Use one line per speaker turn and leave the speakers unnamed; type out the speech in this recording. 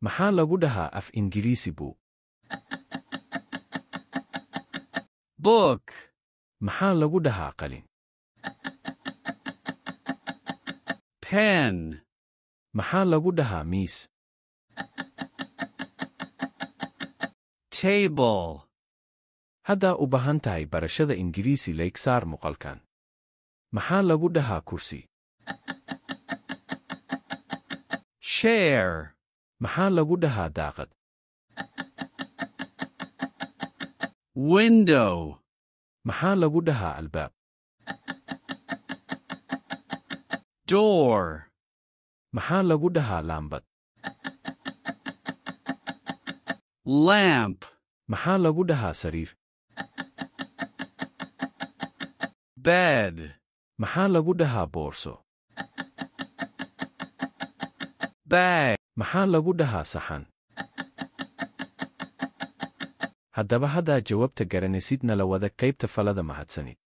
Maxaa lagu dhahaa af Ingiriisi buug?
book,
Maxaa lagu dhahaa qalin?
pen,
Maxaa lagu dhahaa miis?
table.
Haddaa u baahan tahay barashada Ingiriisi like saar muuqaalkan. Maxaa lagu dhahaa kursi?
chair,
Maxaa lagu dhahaa daaqad?
window,
Maxaa lagu dhahaa albaab?
door,
Maxaa lagu dhahaa laambad?
lamp,
Maxaa lagu dhahaa sariir?
bed,
Maxaa lagu dhahaa boorso?
bag.
Maxaa lagu dhahaa saxan? Haddaba haddaa jawaabta garanaysid nala wada qaybta falada mahadsanid.